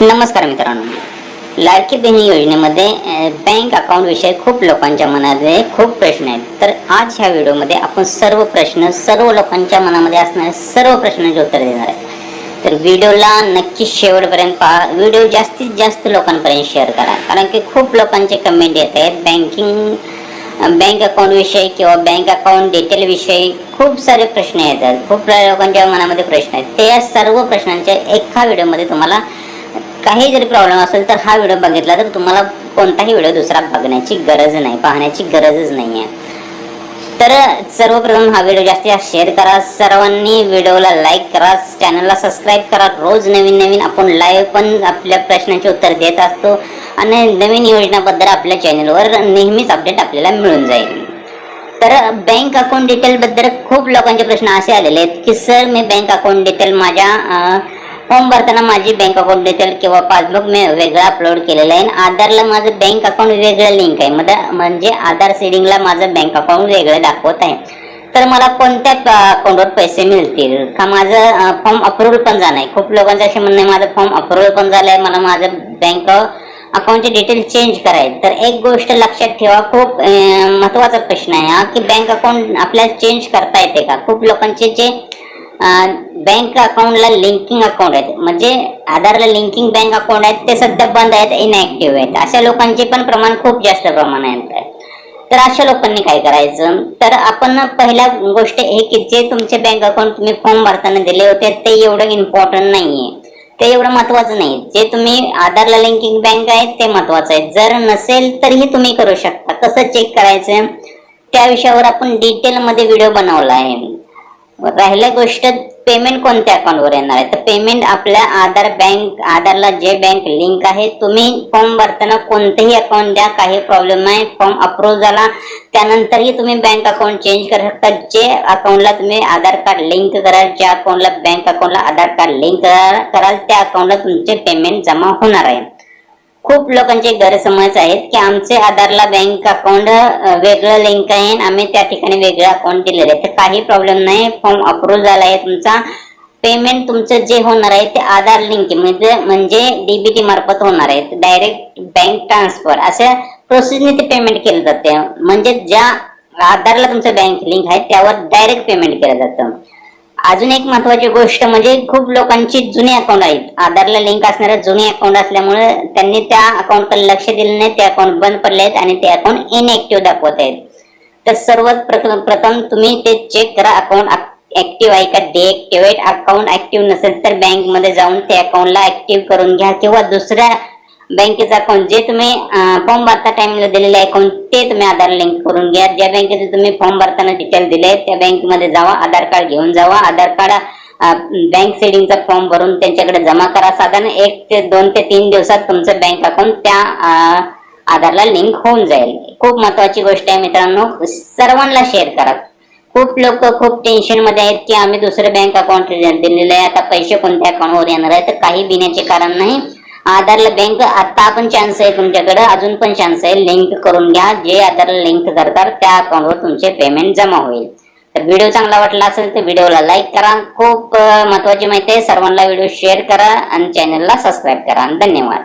नमस्कार मित्रांनो, लाडकी बहीण योजनेमध्ये बँक अकाउंट विषयी खूप लोकांच्या मनामध्ये खूप प्रश्न आहेत। तर आज ह्या व्हिडिओमध्ये आपण सर्व लोकांच्या मनामध्ये असणारे सर्व प्रश्नांचे उत्तर देणार आहे। तर व्हिडिओला नक्की शेवटपर्यंत पहा। व्हिडिओ जास्तीत जास्त लोकांपर्यंत शेअर करा, कारण की खूप लोकांचे कमेंट येत आहेत बँक अकाउंट विषयी किंवा बँक अकाउंट डिटेल विषयी खूप सारे प्रश्न येतात। खूप लोकांच्या मनामध्ये प्रश्न आहेत। ते या सर्व प्रश्नांच्या एका व्हिडिओमध्ये तुम्हाला काही जरी प्रॉब्लेम असेल तर हा व्हिडिओ बघितला तर तुम्हाला कोणताही व्हिडिओ दुसरा बघण्याची गरज नाही, पाहण्याची गरजच नाही आहे। तर सर्वप्रथम हा व्हिडिओ जास्तीत जास्त शेअर करा, सर्वांनी व्हिडिओला लाईक करा, चॅनलला सबस्क्राईब करा। रोज नवीन आपण लाईव्ह पण आपल्या प्रश्नांचे उत्तर देत असतो आणि नवीन योजनाबद्दल आपल्या चॅनलवर नेहमीच अपडेट आपल्याला मिळून जाईल। तर बँक अकाउंट डिटेल बद्दल खूप लोकांचे प्रश्न असे आलेले आहेत की सर, मी बँक अकाउंट डिटेल माझ्या फॉर्म भरताना माझी बँक अकाउंट डिटेल किंवा पासबुक मी वेगळं अपलोड केलेलं आहे, आधारला माझं बँक अकाउंट वेगळं लिंक आहे, म्हणजे आधार सेडिंगला माझं बँक अकाउंट वेगळं दाखवत आहे। तर मला कोणत्या अकाउंटवर पैसे मिळतील का? माझं फॉर्म अप्रूव्हल पण झालं आहे। खूप लोकांचं असे म्हणणं आहे माझं फॉर्म अप्रूव्हल पण झालं आहे, मला माझं बँक अकाउंटचे डिटेल चेंज करायचे। तर एक गोष्ट लक्षात ठेवा, खूप महत्त्वाचा प्रश्न आहे हा की बँक अकाउंट आपल्याला चेंज करता येते का? खूप लोकांचे जे बँक अकाउंटला लिंकिंग अकाउंट आहेत, म्हणजे आधारला लिंकिंग बँक अकाउंट आहेत, ते सध्या बंद आहेत, इनॅक्टिव्ह आहेत। अशा लोकांचे पण प्रमाण खूप जास्त प्रमाणात आहे। तर अशा लोकांनी काय करायचं? तर आपण पहिला गोष्ट हे की जे तुमचे बँक अकाउंट तुम्ही फॉर्म भरताना दिले होते ते एवढं इम्पॉर्टंट नाहीये, ते एवढं महत्वाचं नाही। जे तुम्ही आधारला लिंकिंग बँक आहेत ते महत्वाचं आहे। जर नसेल तरीही तुम्ही करू शकता। कसं चेक करायचं त्या विषयावर आपण डिटेलमध्ये व्हिडिओ बनवला आहे। राहिल्या गोष्ट पेमेंट कोणत्या अकाउंटवर येणार आहे? तर पेमेंट आपल्या आधारला जे बँक लिंक आहे, तुम्ही फॉर्म भरताना कोणतेही अकाउंट द्या, काही प्रॉब्लेम नाही। फॉर्म अप्रूव्ह झाला त्यानंतरही तुम्ही बँक अकाउंट चेंज करू शकता। जे अकाउंटला तुम्ही आधार कार्ड लिंक कराल, ज्या अकाउंटला बँक अकाउंटला आधार कार्ड लिंक कराल त्या अकाउंटला तुमचे पेमेंट जमा होणार आहे। खूप लोकांचे गैरसमज आहेत की आमचे आधारला बँक अकाउंट वेगळं लिंक आहे, आम्ही त्या ठिकाणी वेगळं अकाउंट दिलेलं आहे। तर काही प्रॉब्लेम नाही, फॉर्म अप्रूव्ह झाला आहे तुमचा, पेमेंट तुमचं जे होणार आहे ते आधार लिंक म्हणजे डीबीटी मार्फत होणार आहे। डायरेक्ट बँक ट्रान्सफर अशा प्रोसेसने ते पेमेंट केलं जाते, म्हणजे ज्या आधारला तुमचं बँक लिंक आहे त्यावर डायरेक्ट पेमेंट केलं जातं। अजून एक महत्वाची गोष्ट म्हणजे खूप लोकांची जुने अकाउंट आहेत, आधारला लिंक असणारे जुने अकाउंट असल्यामुळे त्यांनी त्या अकाउंटकडे लक्ष दिलं नाही, ते अकाउंट बंद पडले आहेत आणि ते अकाउंट इनॅक्टिव्ह दाखवत आहेत। तर सर्वात प्रथम तुम्ही ते चेक करा अकाउंट ऍक्टिव्ह आहे का डिऍक्टिव्हेट। अकाउंट ऍक्टिव्ह नसेल तर बँकमध्ये जाऊन ते अकाउंटला ऍक्टिव्ह करून घ्या, किंवा दुसऱ्या बँकेचं अकाउंट जे तुम्ही फॉर्म भरता टाइमला दिलेले अकाउंट ते तुम्ही आधार लिंक करून घ्या। ज्या बँकेचे तुम्ही फॉर्म भरताना डिटेल दिले त्या बँकेमध्ये जावा, आधार कार्ड घेऊन जावा, आधार कार्ड बँक सेडिंगचा फॉर्म भरून त्यांच्याकडे जमा करा। साधारण 1 ते 2 ते 3 दिवसात तुमचं बँक अकाउंट त्या आधारला लिंक होऊन जाईल। खूप महत्वाची गोष्ट आहे मित्रांनो, सर्वांना शेअर करा। खूप लोक खूप टेन्शन मध्ये आहेत की आम्ही दुसरं बँक अकाउंट दिलेलं आहे, आता पैसे कोणत्या अकाउंटवर येणार आहे? तर काही भिण्याचे कारण नाही। आधारला बँक आता पण चान्स आहे तुमच्याकडे, अजून पण चान्स आहे, लिंक करून घ्या। जे आधारला लिंक करतात त्या अकाउंटवर तुमचे पेमेंट जमा होईल। तर व्हिडिओ चांगला वाटला असेल तर व्हिडिओला लाईक करा। खूप महत्वाची माहिती आहे, सर्वांना व्हिडिओ शेअर करा आणि चॅनलला सबस्क्राईब करा। धन्यवाद।